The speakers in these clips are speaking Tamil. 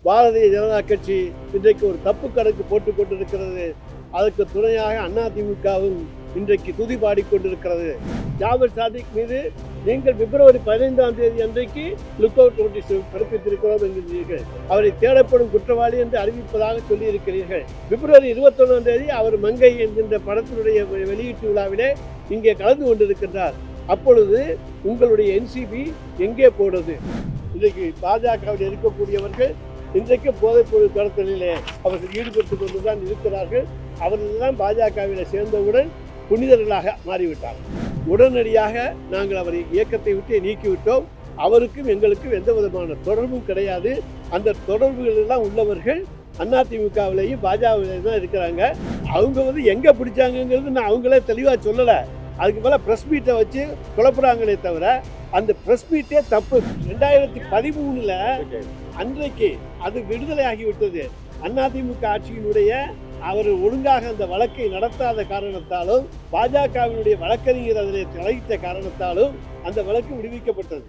பாரதிய ஜனதா கட்சி இன்றைக்கு ஒரு தப்பு கணக்கு போட்டுக் கொண்டிருக்கிறது. அதற்கு துணையாக அதிமுகவும் இன்றைக்கு துதி பாடிக்கொண்டிருக்கிறது. ஜாபர் சாதிக் மீது நீங்கள் பிப்ரவரி 15ஆம் தேதி அன்றைக்கு லுக் அவுட் நோட்டீஸ் பிறப்பித்திருக்கிறோம் என்கிறீர்கள். அவரை தேடப்படும் குற்றவாளி என்று அறிவிப்பதாக சொல்லியிருக்கிறீர்கள். பிப்ரவரி 21ஆம் தேதி அவர் மங்கை என்கின்ற படத்தினுடைய வெளியீட்டு விழாவிலே இங்கே கலந்து கொண்டிருக்கின்றார். அப்பொழுது உங்களுடைய என்சிபி எங்கே போனது? இன்றைக்கு பாஜகவில் இருக்கக்கூடியவர்கள் இன்றைக்கு போதைப்பொருள் கடத்தலிலே அவர்கள் ஈடுபட்டுக் கொண்டுதான் இருக்கிறார்கள். அவர்களெல்லாம் பாஜகவில் சேர்ந்தவுடன் புனிதர்களாக மாறிவிட்டார்கள். உடனடியாக நாங்கள் அவரை இயக்கத்தை விட்டு நீக்கிவிட்டோம். அவருக்கும் எங்களுக்கும் எந்த விதமான தொடர்பும் கிடையாது. அந்த தொடர்புகள் எல்லாம் உள்ளவர்கள் அதிமுகவிலையும் பாஜகவிலையும் தான் இருக்கிறாங்க. அவங்க எங்கே பிடிச்சாங்கிறது நான் அவங்களே தெளிவாக சொல்லலை. அதுக்கு மேலே ப்ரெஸ் மீட்டை வச்சு குழப்புறாங்களே தவிர அந்த ப்ரெஸ் மீட்டே தப்பு. 2013 அன்றைக்கு அது விடுதலை ஆகிவிட்டது. அதிமுக ஆட்சியினுடைய அவர் ஒழுங்காக அந்த வழக்கை நடத்தாத காரணத்தாலும் பாஜகவினுடைய வழக்கறிஞர் அதில் தலையிட்ட காரணத்தாலும் அந்த வழக்கு விடுவிக்கப்பட்டது.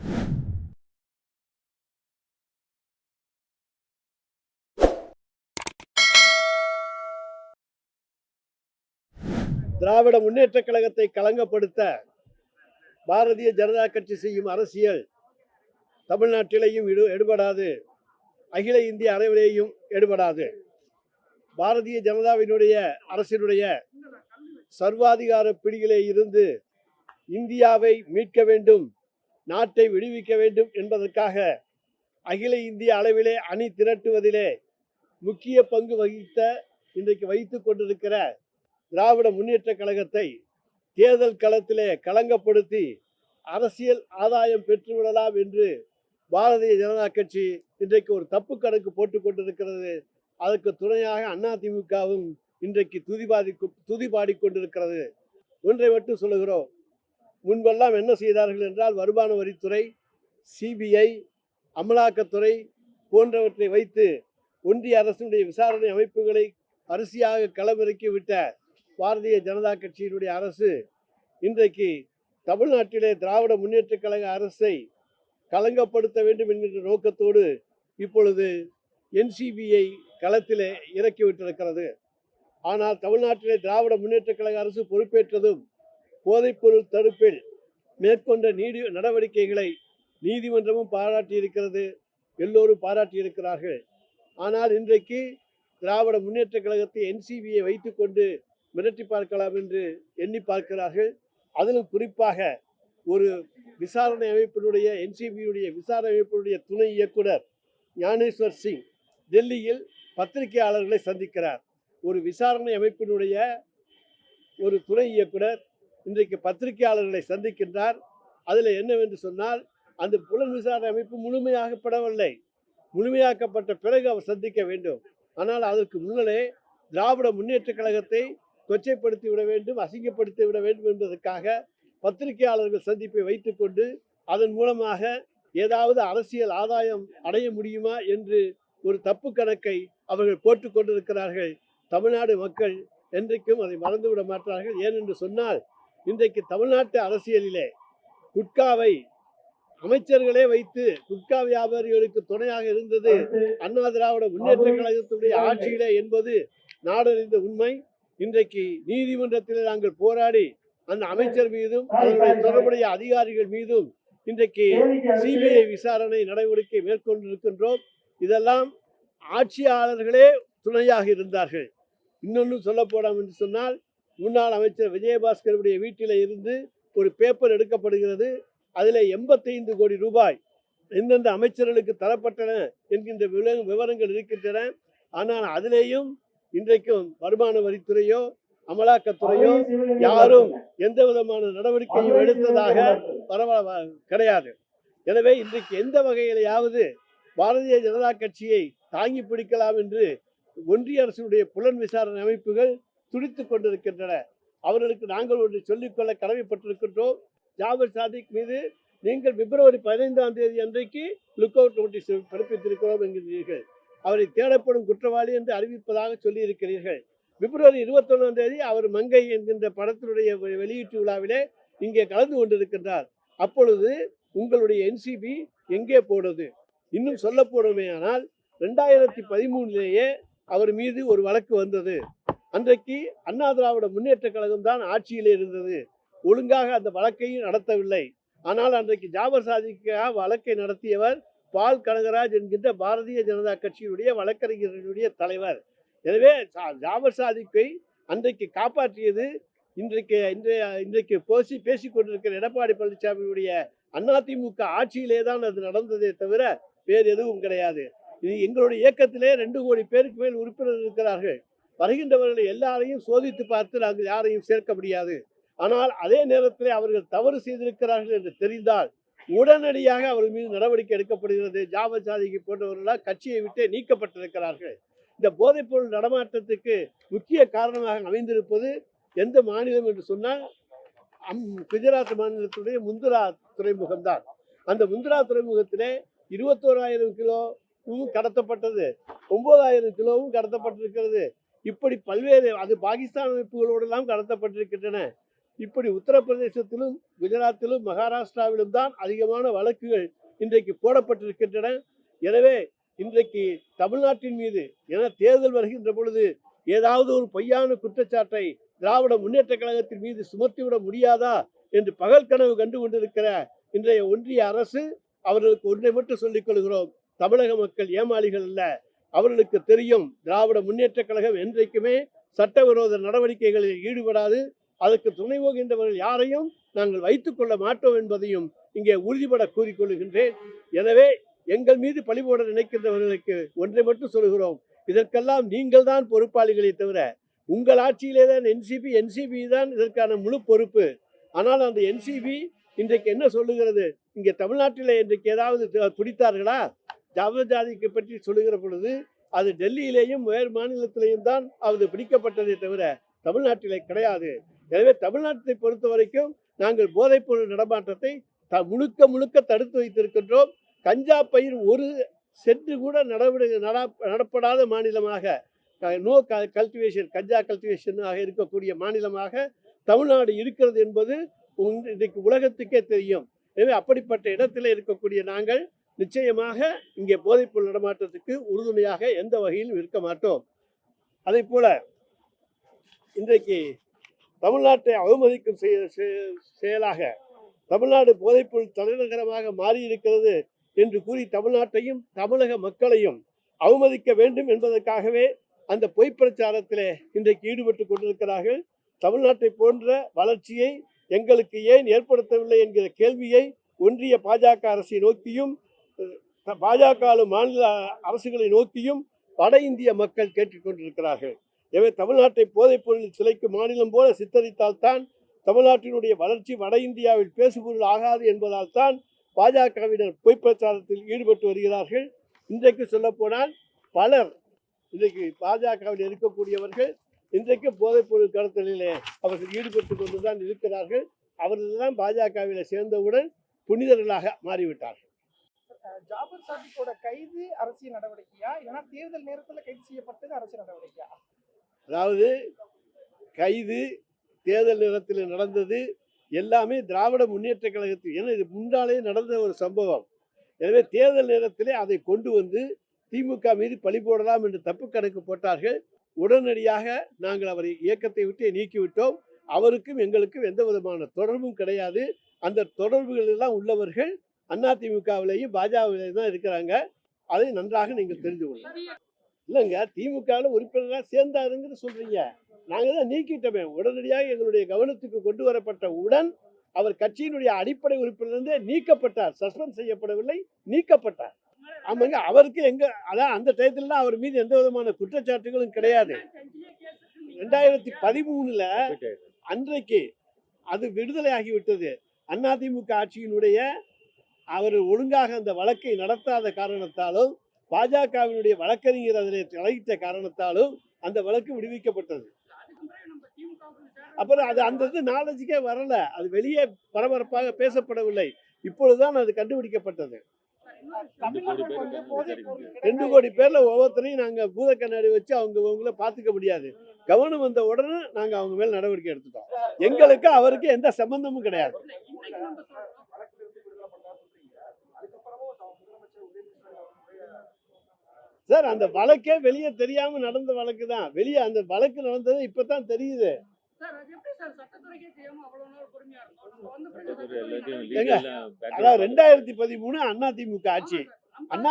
திராவிட முன்னேற்ற கழகத்தை களங்கப்படுத்த பாரதிய ஜனதா கட்சி செய்யும் அரசியல் தமிழ்நாட்டிலேயும் எடுபடாது, அகில இந்திய அளவிலேயும் எடுபடாது. பாரதிய ஜனதாவினுடைய அரசினுடைய சர்வாதிகார பிடியிலே இருந்து இந்தியாவை மீட்க வேண்டும், நாட்டை விடுவிக்க வேண்டும் என்பதற்காக அகில இந்திய அளவிலே அணி திரட்டுவதிலே முக்கிய பங்கு வகித்த இன்றைக்கு வைத்துக் கொண்டிருக்கிற திராவிட முன்னேற்ற கழகத்தை தேர்தல் களத்திலே களங்கப்படுத்தி அரசியல் ஆதாயம் பெற்றுவிடலாம் என்று பாரதிய ஜனதா கட்சி இன்றைக்கு ஒரு தப்பு கணக்கு போட்டுக் கொண்டிருக்கிறது. அதற்கு துணையாக அதிமுகவும் இன்றைக்கு துதி பாடிக்கொண்டிருக்கிறது. ஒன்றை மட்டும் சொல்லுகிறோம். முன்பெல்லாம் என்ன செய்தார்கள் என்றால் வருமான வரித்துறை, சிபிஐ, அமலாக்கத்துறை போன்றவற்றை வைத்து ஒன்றிய அரசினுடைய விசாரணை அமைப்புகளை வரிசையாக களமிறக்கி விட்ட பாரதிய ஜனதா கட்சியினுடைய அரசு இன்றைக்கு தமிழ்நாட்டிலே திராவிட முன்னேற்ற கழக அரசை களங்கப்படுத்த வேண்டும் என்கின்ற நோக்கத்தோடு இப்பொழுது என்சிபியை களத்திலே இறக்கிவிட்டிருக்கிறது. ஆனால் தமிழ்நாட்டிலே திராவிட முன்னேற்ற கழக அரசு பொறுப்பேற்றதும் போதைப்பொருள் தடுப்பில் மேற்கொண்ட நடவடிக்கைகளை நீதிமன்றமும் பாராட்டியிருக்கிறது, எல்லோரும் பாராட்டியிருக்கிறார்கள். ஆனால் இன்றைக்கு திராவிட முன்னேற்ற கழகத்தை என்சிபியை வைத்துக்கொண்டு மிரட்டி பார்க்கலாம் என்று எண்ணி பார்க்கிறார்கள். அதிலும் குறிப்பாக ஒரு விசாரணை அமைப்பினுடைய என்சிபியுடைய விசாரணை அமைப்பினுடைய துணை இயக்குனர் ஞானேஸ்வர் சிங் டெல்லியில் பத்திரிகையாளர்களை சந்திக்கிறார். ஒரு விசாரணை அமைப்பினுடைய ஒரு துணை இயக்குனர் இன்றைக்கு பத்திரிகையாளர்களை சந்திக்கின்றார். அதில் என்னவென்று சொன்னால், அந்த புலன் விசாரணை அமைப்பு முழுமையாக்கப்படவில்லை. முழுமையாக்கப்பட்ட பிறகு அவர் சந்திக்க வேண்டும். ஆனால் அதற்கு முன்னரே திராவிட முன்னேற்ற கழகத்தை கொச்சைப்படுத்தி விட வேண்டும், அசிங்கப்படுத்தி விட வேண்டும் என்பதற்காக பத்திரிகையாளர்கள் சந்திப்பை வைத்துக்கொண்டு அதன் மூலமாக ஏதாவது அரசியல் ஆதாயம் அடைய முடியுமா என்று ஒரு தப்பு கணக்கை அவர்கள் போட்டுக் கொண்டிருக்கிறார்கள். தமிழ்நாடு மக்கள் என்றைக்கும் அதை மறந்துவிட மாட்டார்கள். ஏனென்று சொன்னால், இன்றைக்கு தமிழ்நாட்டு அரசியலிலே குட்காவை அமைச்சர்களே வைத்து குட்கா வியாபாரிகளுக்கு துணையாக இருந்தது அண்ணா திராவிட முன்னேற்ற கழகத்துடைய ஆட்சியிலே என்பது நாடறிந்த உண்மை. இன்றைக்கு நீதிமன்றத்தில் நாங்கள் போராடி அந்த அமைச்சர் மீதும் அவருடைய தொடர்புடைய அதிகாரிகள் மீதும் இன்றைக்கு சிபிஐ விசாரணை நடவடிக்கை மேற்கொண்டிருக்கின்றோம். இதெல்லாம் ஆட்சியாளர்களே துணையாக இருந்தார்கள். இன்னொன்று சொல்ல போனோம் என்று சொன்னால், முன்னாள் அமைச்சர் விஜயபாஸ்கருடைய வீட்டில் இருந்து ஒரு பேப்பர் எடுக்கப்படுகிறது. அதில் 85 கோடி ரூபாய் எந்தெந்த அமைச்சர்களுக்கு தரப்பட்டன என்கின்ற விவரங்கள் இருக்கின்றன. ஆனால் அதிலேயும் இன்றைக்கும் வருமான வரித்துறையோ அமலாக்கத்துறையோ யாரும் எந்த விதமான நடவடிக்கையும் எடுத்ததாக கிடையாது. எனவே இன்றைக்கு எந்த வகையிலேயாவது பாரதிய ஜனதா கட்சியை தாங்கி பிடிக்கலாம் என்று ஒன்றிய அரசுடைய புலன் விசாரணை அமைப்புகள் துடித்துக் கொண்டிருக்கின்றன. அவர்களுக்கு நாங்கள் ஒன்று சொல்லிக்கொள்ள கடமைப்பட்டிருக்கின்றோம். ஜாபர் சாதிக் மீது நீங்கள் பிப்ரவரி 15ஆம் தேதி அன்றைக்கு லுக் அவுட் நோட்டீஸ் பிறப்பித்திருக்கிறோம் என்கிறீர்கள். அவரை தேடப்படும் குற்றவாளி என்று அறிவிப்பதாக சொல்லியிருக்கிறீர்கள். பிப்ரவரி 21ஆம் தேதி அவர் மங்கை என்கின்ற படத்தினுடைய வெளியீட்டு விழாவிலே இங்கே கலந்து கொண்டிருக்கின்றார். அப்பொழுது உங்களுடைய என்சிபி எங்கே போனது? இன்னும் சொல்ல போனோமேயானால், 2013 அவர் மீது ஒரு வழக்கு வந்தது. அன்றைக்கு அண்ணா திராவிட முன்னேற்ற கழகம் தான் ஆட்சியில் இருந்தது. ஒழுங்காக அந்த வழக்கையும் நடத்தவில்லை. ஆனால் அன்றைக்கு ஜாபர் சாதிக்காக வழக்கை நடத்தியவர் பால் கனகராஜ் என்கின்ற பாரதிய ஜனதா கட்சியினுடைய வழக்கறிஞர்களுடைய தலைவர். எனவே ஜாபர் சாதிக்கை அன்றைக்கு காப்பாற்றியது இன்றைக்கு பேசிக் கொண்டிருக்கிற எடப்பாடி பழனிசாமியுடைய அதிமுக ஆட்சியிலே தான் அது நடந்ததே தவிர வேறு எதுவும் கிடையாது. இது எங்களுடைய இயக்கத்திலே 2 கோடி பேருக்கு மேல் உறுப்பினர்கள் இருக்கிறார்கள். வருகின்றவர்களை எல்லாரையும் சோதித்து பார்த்து நாங்கள் யாரையும் சேர்க்க முடியாது. ஆனால் அதே நேரத்தில் அவர்கள் தவறு செய்திருக்கிறார்கள் என்று தெரிந்தால் உடனடியாக அவர்கள் மீது நடவடிக்கை எடுக்கப்படுகிறது. ஜாபர் சாதிக்கு போன்றவர்களால் கட்சியை விட்டே நீக்கப்பட்டிருக்கிறார்கள். இந்த போதைப்பொருள் நடமாட்டத்துக்கு முக்கிய காரணமாக அமைந்திருப்பது எந்த மாநிலம் என்று சொன்னால் குஜராத் மாநிலத்துடைய முந்திரா துறைமுகம் தான். அந்த முந்திரா துறைமுகத்திலே 21,000 கிலோவும் கடத்தப்பட்டது, 9,000 கிலோவும் கடத்தப்பட்டிருக்கிறது. இப்படி பல்வேறு அது பாகிஸ்தான் அமைப்புகளோடு எல்லாம் கடத்தப்பட்டிருக்கின்றன. இப்படி உத்தரப்பிரதேசத்திலும் குஜராத்திலும் மகாராஷ்டிராவிலும் தான் அதிகமான வழக்குகள் இன்றைக்கு போடப்பட்டிருக்கின்றன. எனவே இன்றைக்கு தமிழ்நாட்டின் மீது தேர்தல் வருகின்ற பொழுது ஏதாவது ஒரு பொய்யான குற்றச்சாட்டை திராவிட முன்னேற்ற கழகத்தின் மீது சுமத்திவிட முடியாதா என்று பகல் கனவு கண்டு கொண்டிருக்கிற இன்றைய ஒன்றிய அரசு அவர்களுக்கு ஒன்றை மட்டும் சொல்லிக் கொள்கிறோம், தமிழக மக்கள் ஏமாளிகள் அல்ல. அவர்களுக்கு தெரியும் திராவிட முன்னேற்ற கழகம் என்றைக்குமே சட்டவிரோத நடவடிக்கைகளில் ஈடுபடாது. அதற்கு துணை போகின்றவர்கள் யாரையும் நாங்கள் வைத்துக் கொள்ள மாட்டோம் என்பதையும் இங்கே உறுதிபட கூறிக்கொள்கின்றேன். எனவே எங்கள் மீது பழிபோட நினைக்கின்றவர்களுக்கு ஒன்றை மட்டும் சொல்கிறோம், இதற்கெல்லாம் நீங்கள் தான் பொறுப்பாளிகளை தவிர உங்கள் ஆட்சியிலே தான் என்சிபி தான் இதற்கான முழு பொறுப்பு. ஆனால் அந்த என்சிபி இன்றைக்கு என்ன சொல்லுகிறது? இங்கே தமிழ்நாட்டில் இன்றைக்கு ஏதாவது பிடித்தார்களா? ஜாபர் ஜாதிக்கு பற்றி சொல்லுகிற பொழுது அது டெல்லியிலேயும் வேறு மாநிலத்திலேயும் தான் அது பிடிக்கப்பட்டதை தவிர தமிழ்நாட்டிலே கிடையாது. எனவே தமிழ்நாட்டை பொறுத்த வரைக்கும் நாங்கள் போதைப்பொருள் நடமாட்டத்தை முழுக்க தடுத்து வைத்திருக்கின்றோம். கஞ்சா பயிர் ஒரு சென்று கூட நடப்படாத மாநிலமாக, நோ கல்டிவேஷன், கஞ்சா கல்டிவேஷனாக இருக்கக்கூடிய மாநிலமாக தமிழ்நாடு இருக்கிறது என்பது இன்றைக்கு உலகத்துக்கே தெரியும். எனவே அப்படிப்பட்ட இடத்துல இருக்கக்கூடிய நாங்கள் நிச்சயமாக இங்கே போதைப்பொருள் நடமாட்டத்துக்கு உறுதுணையாக எந்த வகையிலும் இருக்க மாட்டோம். அதே போல இன்றைக்கு தமிழ்நாட்டை அவமதிக்கும் செயலாக தமிழ்நாடு போதைப்பொருள் தலைநகரமாக மாறியிருக்கிறது என்று கூறி தமிழ்நாட்டையும் தமிழக மக்களையும் அவமதிக்க வேண்டும் என்பதற்காகவே அந்த பொய் பிரச்சாரத்திலே இன்றைக்கு ஈடுபட்டு கொண்டிருக்கிறார்கள். தமிழ்நாட்டை போன்ற வளர்ச்சியை எங்களுக்கு ஏன் ஏற்படுத்தவில்லை என்கிற கேள்வியை ஒன்றிய பாஜக அரசை நோக்கியும் பாஜக மாநில அரசுகளை நோக்கியும் வட இந்திய மக்கள் கேட்டுக்கொண்டிருக்கிறார்கள். எனவே தமிழ்நாட்டை போதைப்பொருள் சிலைக்கும் மாநிலம் போல சித்தரித்தால்தான் தமிழ்நாட்டினுடைய வளர்ச்சி வட இந்தியாவில் பேசுபொருள் ஆகாது என்பதால் தான் பாஜகவினர் பொய் பிரச்சாரத்தில் ஈடுபட்டு வருகிறார்கள். இன்றைக்கு சொல்ல போனால் பலர் இன்றைக்கு பாஜகவில் இருக்கக்கூடியவர்கள் இன்றைக்கு போதைப்பொருள் கடத்தலிலே அவர்கள் ஈடுபட்டு கொண்டுதான் இருக்கிறார்கள். அவர்கள் தான் பாஜகவில் சேர்ந்தவுடன் புனிதர்களாக மாறிவிட்டார்கள். ஜாபர் சாதிக்கோட கைது அரசியல் நடவடிக்கையா இல்லைன்னா தேர்தல் நேரத்தில் கைது செய்யப்பட்டது அரசியல் நடவடிக்கையா? அதாவது கைது தேர்தல் நேரத்தில் நடந்தது எல்லாமே திராவிட முன்னேற்ற கழகத்தில், ஏன்னா இது முன்னாலே நடந்த ஒரு சம்பவம். எனவே தேர்தல் நேரத்திலே அதை கொண்டு வந்து திமுக மீது பழி போடலாம் என்று தப்பு கணக்கு போட்டார்கள். உடனடியாக நாங்கள் அவரை இயக்கத்தை விட்டு நீக்கிவிட்டோம். அவருக்கும் எங்களுக்கும் எந்த விதமான தொடர்பும் கிடையாது. அந்த தொடர்புகள் எல்லாம் உள்ளவர்கள் அதிமுகவிலேயும் பாஜகவிலேயும் தான் இருக்கிறாங்க. அதை நன்றாக நீங்கள் தெரிந்து கொள்ளலாம். இல்லைங்க, திமுகவில் உறுப்பினராக சேர்ந்தாருங்கிற சொல்றீங்க. நாங்கள் தான் நீக்கிட்டோமே. உடனடியாக எங்களுடைய கவனத்துக்கு கொண்டு வரப்பட்ட உடன் அவர் கட்சியினுடைய அடிப்படை உறுப்பினர்லேருந்தே நீக்கப்பட்டார். சஸ்பெண்ட் செய்யப்படவில்லை, நீக்கப்பட்டார். ஆமாங்க, அவருக்கு அதான் அந்த டயத்துல அவர் மீது எந்த விதமான குற்றச்சாட்டுகளும் கிடையாது. 2013 அன்றைக்கு அது விடுதலை ஆகிவிட்டது. அதிமுக ஆட்சியினுடைய அவர் ஒழுங்காக அந்த வழக்கை நடத்தாத காரணத்தாலும் பாஜகவினுடைய வழக்கறிஞர் அதில் தலையிட்ட காரணத்தாலும் அந்த வழக்கு விடுவிக்கப்பட்டது. அப்புறம் அது அந்த நாலேஜுக்கே வரல, அது வெளியே பரபரப்பாக பேசப்படவில்லை. இப்பொழுதுதான் அது கண்டுபிடிக்கப்பட்டது. 2 கோடி பேர்ல ஒவ்வொருத்தரையும் நாங்க பூத கண்ணாடி வச்சு அவங்கள பாத்துக்க முடியாது. கவனம் வந்த உடனே நாங்க அவங்க மேல நடவடிக்கை எடுத்துட்டோம். எங்களுக்கு அவருக்கு எந்த சம்பந்தமும் கிடையாது. சார் அந்த வழக்கே வெளியே தெரியாம நடந்த வழக்கு தான். வெளியே அந்த வழக்கு நடந்தது இப்பதான் தெரியுது. சார் அது எப்படி சார் சட்டத்துறைக்கே தெரியாம அவ்வளவு நாள் பொறுமையா இருந்தோம்? நம்ம வந்து எல்லாத்தையும் ஏங்க, லீகலா அதாவது 2013 அதிமுக ஆட்சி.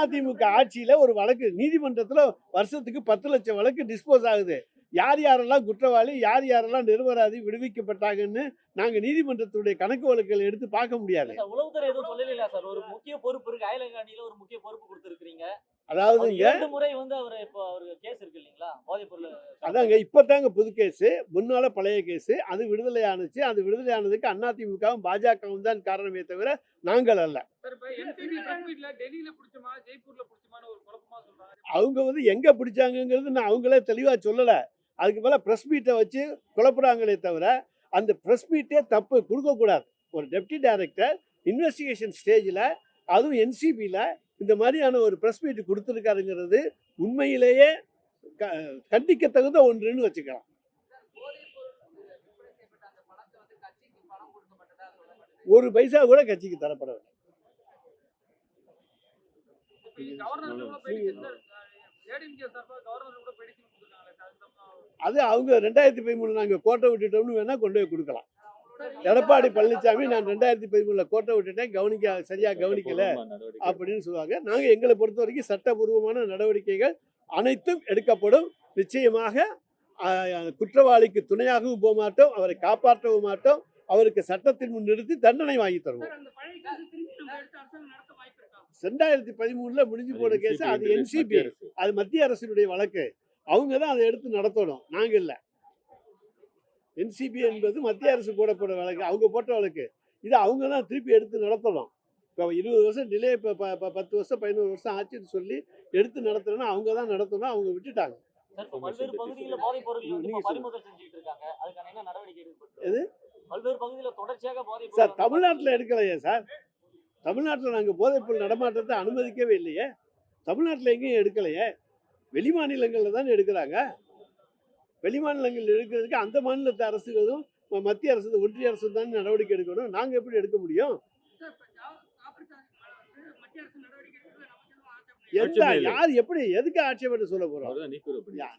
அதிமுக ஆட்சியில ஒரு வழக்கு நீதிமன்றத்துல வருஷத்துக்கு 10 லட்சம் வழக்கு டிஸ்போஸ் ஆகுது. யார் யாரெல்லாம் குற்றவாளி, யார் யாரெல்லாம் நிரபராதி விடுவிக்கப்பட்டாங்கன்னு நாங்க நீதிமன்றத்துடைய கணக்கு வழக்குகளை எடுத்து பார்க்க முடியாது. சார், உளவுத்துறை எதுவும் சொல்லலையா சார்? ஒரு முக்கிய பொறுப்பு இருக்கு, அயலங்காணியில ஒரு முக்கிய பொறுப்பு கொடுத்திருக்கீங்க. அதாவது அவர் இங்க 2 முறை வந்து அவரு இப்போ அவருக்கு கேஸ் இருக்கு இல்லீங்களா? போதைப் பொருள் அதாங்க இப்பதாங்க புது கேஸ், முன்னால பழைய கேஸ். அது விடுதலை ஆனுச்சு. அது விடுதலை ஆனதுக்கு அதிமுகவும் பாஜகவும் தான் காரணமே தவிர நாங்கள் அல்ல. சார் இப்ப NCB பிரஸ் மீட்ல டெல்லியில புடிச்சமா ஜெய்ப்பூர்ல புடிச்சமான ஒரு குழப்பமா சொல்றாங்க. அவங்க வந்து எங்க பிடிச்சாங்கங்கிறது நான் அவங்களே தெளிவா சொல்லல. அதுக்கு மேல பிரஸ் மீட்டை வச்சு குழப்புறாங்களே தவிர அந்த பிரஸ் மீட்டே தப்பு, கொடுக்கக்கூடாது. ஒரு டெப்டி டைரக்டர் இன்வெஸ்டிகேஷன் ஸ்டேஜில், அதுவும் என்சிபியில் இந்த மாதிரியான ஒரு பிரஸ் மீட் கொடுத்துருக்காருங்கிறது உண்மையிலேயே கண்டிக்க தகுந்த ஒன்றுன்னு வச்சுக்கலாம். ஒரு பைசா கூட கட்சிக்கு தரப்படவில்லை. அது அவங்க 2013 நாங்கள் கோட்டை விட்டுட்டோம்னு வேணா கொண்டு போய் கொடுக்கலாம். எடப்பாடி பழனிசாமி நான் 2013 கோட்டை விட்டுட்டேன், சரியா கவனிக்கல அப்படின்னு சொல்லுவாங்க. நாங்க எங்களை பொறுத்த வரைக்கும் சட்டபூர்வமான நடவடிக்கைகள் அனைத்தும் எடுக்கப்படும். நிச்சயமாக குற்றவாளிக்கு துணையாகவும் போக மாட்டோம், அவரை காப்பாற்றவும் மாட்டோம், அவருக்கு சட்டத்தின் முன் நிறுத்தி தண்டனை வாங்கி தருவோம். 2013 முடிஞ்சு போன கேஸ், அது என்சிபி, அது மத்திய அரசினுடைய வழக்கு. அவங்க தான் அதை எடுத்து நடத்தணும், நாங்க இல்ல. என்சிபி என்பது மத்திய அரசு போடப்பட்ட வழக்கு, அவங்க போட்ட வழக்கு. இது அவங்க தான் திருப்பி எடுத்து நடத்தணும். இப்போ 20 வருஷம் டிலே, இப்போ 10 வருஷம் 11 வருஷம் ஆச்சுன்னு சொல்லி எடுத்து நடத்தணும்னா அவங்க தான் நடத்தணும். அவங்க விட்டுட்டாங்க. சார், இப்ப பல்வேறு பகுதிகளில போதைப் பொருட்கள் வந்து இப்ப பறிமுதல் செஞ்சுட்டு இருக்காங்க. அதுக்கான என்ன நடவடிக்கை எடுக்கப்பட்டு? எது? பல்வேறு பகுதிகளில தொடர்ச்சியாக போதைப் சார் பொருள் தமிழ்நாட்டில் எடுக்கலையே சார். தமிழ்நாட்டில் நாங்கள் போதைப்பொருள் நடமாட்டத்தை அனுமதிக்கவே இல்லையே. தமிழ்நாட்டில் எங்கேயும் எடுக்கலையே. வெளி மாநிலங்களில் தான் எடுக்கிறாங்க. வெளி மாநிலங்கள் எடுக்கிறதுக்கு அந்த மாநிலத்து அரசுகளும் மத்திய அரசு, ஒன்றிய அரசு தான் நடவடிக்கை எடுக்கணும். நாங்கள் எப்படி எடுக்க முடியும்? யார் எப்படி எதுக்கு ஆட்சேபனை சொல்ல போறோம்?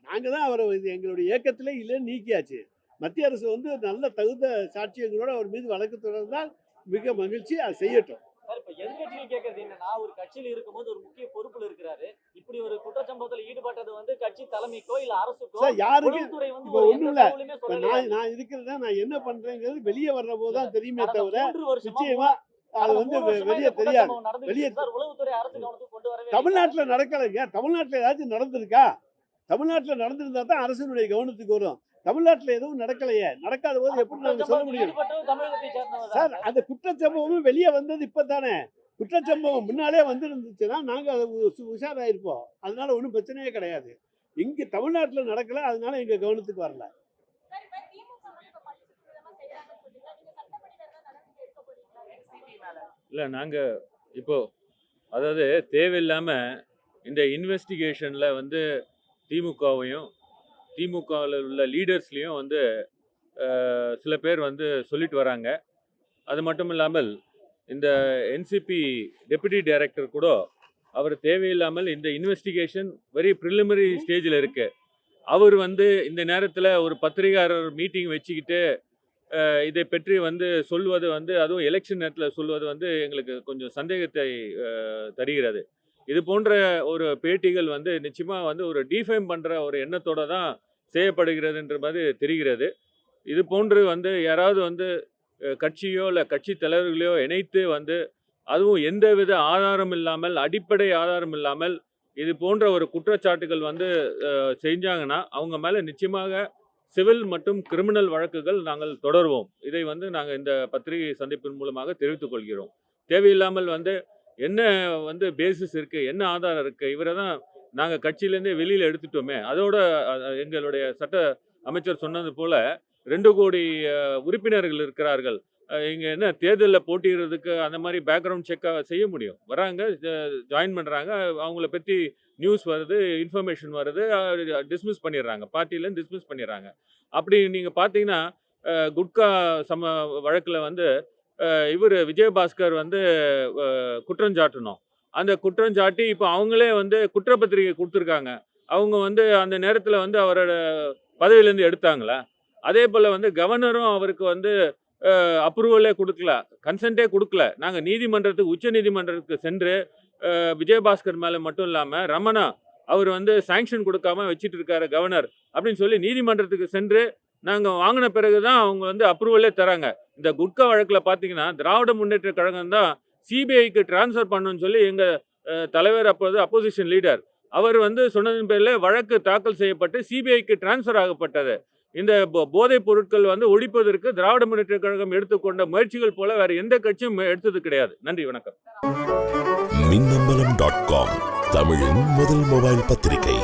நாங்க தான் அவரை எங்களுடைய இயக்கத்திலே இல்லைன்னு நீக்கியாச்சு. மத்திய அரசு வந்து நல்ல தகுந்த சாட்சியங்களோட அவர் மீது வழக்கு தொடர்ந்தால் மிக மகிழ்ச்சி, அதை செய்யட்டும். சார், இப்ப எதிர்க்கட்சிகள் கேட்கறது என்னன்னா, ஒரு கட்சியில் இருக்கும்போது ஒரு முக்கிய பொறுப்புல இருக்கிறாரு. இப்படி ஒரு குற்றச்சம்பவத்தில் ஈடுபட்டது வந்து கட்சி தலைமைக்கோ இல்ல அரசுக்கோ, சார் யாருக்கு உளவுத்துறை வந்து இப்போ ஒரு ஒண்ணும் எந்த இல்ல. தகவலுமே இப்ப சொல்லல. நான் இருக்கிறதா நான் என்ன பண்றேங்கிறது வெளியே வர்ற போது தான் தெரியுமே கடந்த தவிர 3 வருஷமா நிச்சயமா அது வந்து வெளியே தெரியாது. குற்றச்சம்பவம் நடந்துட்டு வெளியே இருக்கு சார். உளவுத்துறை அரசு கவனத்துக்கு கொண்டு வரவே இல்லை. தமிழ்நாட்டில் நடக்கலைங்க. தமிழ்நாட்டில் ஏதாச்சும் நடந்திருக்கா? தமிழ்நாட்டில் நடந்திருந்தா தான் அரசினுடைய கவனத்துக்கு வரும். தமிழ்நாட்டில் எதுவும் நடக்கலையே. நடக்காத போது எப்படி நாங்கள் சொல்ல முடியும்? ஈடுபட்டவர் தமிழகத்தை சேர்ந்தவர் சார் தான். அந்த குற்றச்சம்பவமும் வெளியே வந்தது இப்பதானே. குற்றச்சம்பவம் முன்னாலே வந்துருந்துச்சுன்னா நாங்க அதை உஷாராயிருப்போம். அதனால ஒன்றும் பிரச்சனையே கிடையாது. இங்க தமிழ்நாட்டில் நடக்கல, அதனால எங்க கவனத்துக்கு வரல. இல்லை நாங்கள் இப்போ அதாவது தேவையில்லாம இந்த இன்வெஸ்டிகேஷன்ல வந்து திமுகவையும் திமுகவில் உள்ள லீடர்ஸ்லேயும் வந்து சில பேர் வந்து சொல்லிட்டு வராங்க. அது மட்டும் இல்லாமல் இந்த என்சிபி டெபுட்டி டைரக்டர் கூட அவர் தேவையில்லாமல் இந்த இன்வெஸ்டிகேஷன் வெரி ப்ரிலிமினரி ஸ்டேஜில் இருக்கு. அவர் வந்து இந்த நேரத்தில் ஒரு பத்திரிகையாளர் மீட்டிங் வச்சுக்கிட்டு இதை பற்றி வந்து சொல்வது வந்து, அதுவும் எலெக்ஷன் நேரத்தில் சொல்வது வந்து எங்களுக்கு கொஞ்சம் சந்தேகத்தை தருகிறது. இது போன்ற ஒரு பேட்டிகள் வந்து நிச்சயமாக வந்து ஒரு டிஃபைம் பண்ணுற ஒரு எண்ணத்தோடு தான் செய்யப்படுகிறதுன்ற மாதிரி தெரிகிறது. இது போன்று வந்து யாராவது வந்து கட்சியோ இல்லை கட்சி தலைவர்களையோ இணைத்து வந்து, அதுவும் எந்தவித ஆதாரம் இல்லாமல், அடிப்படை ஆதாரம் இல்லாமல் இது போன்ற ஒரு குற்றச்சாட்டுகள் வந்து செஞ்சாங்கன்னா அவங்க மேலே நிச்சயமாக சிவில் மற்றும் கிரிமினல் வழக்குகள் நாங்கள் தொடர்வோம். இதை வந்து நாங்கள் இந்த பத்திரிகை சந்திப்பின் மூலமாக தெரிவித்துக் கொள்கிறோம். தேவையில்லாமல் வந்து என்ன வந்து பேசிஸ் இருக்குது, என்ன ஆதாரம் இருக்குது, இவரை தான் நாங்கள் கட்சியிலேருந்தே வெளியில் எடுத்துட்டோமே. அதோட எங்களுடைய சட்ட அமைச்சர் சொன்னது போல் 2 கோடி உறுப்பினர்கள் இருக்கிறார்கள். இங்கே என்ன தேர்தலில் போட்டியிடுறதுக்கு அந்த மாதிரி பேக்ரவுண்ட் செக்காக செய்ய முடியும்? வராங்க, ஜாயின் பண்ணுறாங்க, அவங்கள பற்றி நியூஸ் வருது, இன்ஃபர்மேஷன் வருது, டிஸ்மிஸ் பண்ணிடுறாங்க, பார்ட்டியிலேருந்து டிஸ்மிஸ் பண்ணிடுறாங்க. அப்படி நீங்கள் பார்த்தீங்கன்னா குட்கா வழக்கில் வந்து இவர் விஜயபாஸ்கர் வந்து குற்றஞ்சாட்டணும். அந்த குற்றம் சாட்டி இப்போ அவங்களே வந்து குற்றப்பத்திரிகை கொடுத்துருக்காங்க. அவங்க வந்து அந்த நேரத்தில் வந்து அவரோட பதவியிலேருந்து எடுத்தாங்களா? அதே போல் வந்து கவர்னரும் அவருக்கு வந்து அப்ரூவலே கொடுக்கல, கன்சென்ட்டே கொடுக்கல. நாங்கள் நீதிமன்றத்துக்கு உச்ச நீதிமன்றத்துக்கு சென்று விஜயபாஸ்கர் மேலே மட்டும் இல்லாமல் ரமணா அவர் வந்து சாங்ஷன் கொடுக்காம வச்சுட்டு இருக்காரு கவர்னர் அப்படின்னு சொல்லி நீதிமன்றத்துக்கு சென்று நாங்கள் வாங்கின பிறகு தான் அவங்க வந்து அப்ரூவலே தராங்க. இந்த குட்கா வழக்கில் பார்த்தீங்கன்னா திராவிட முன்னேற்ற கழகம் தான் சிபிஐக்கு டிரான்ஸ்ஃபர் பண்ணணும்னு சொல்லி எங்கள் தலைவர் அப்போது அப்போசிஷன் லீடர் அவர் வந்து சொன்னதன் பேரில் வழக்கு தாக்கல் செய்யப்பட்டு சிபிஐக்கு டிரான்ஸ்ஃபர் ஆகப்பட்டது. இந்த போதைப் பொருட்கள் வந்து ஒழிப்பதற்கு திராவிட முன்னேற்ற கழகம் எடுத்துக்கொண்ட முயற்சிகள் போல வேற எந்த கட்சியும் எடுத்தது கிடையாது. நன்றி, வணக்கம். மின்னம்பலம்.com தமிழின் முதல் மொபைல் பத்திரிகை.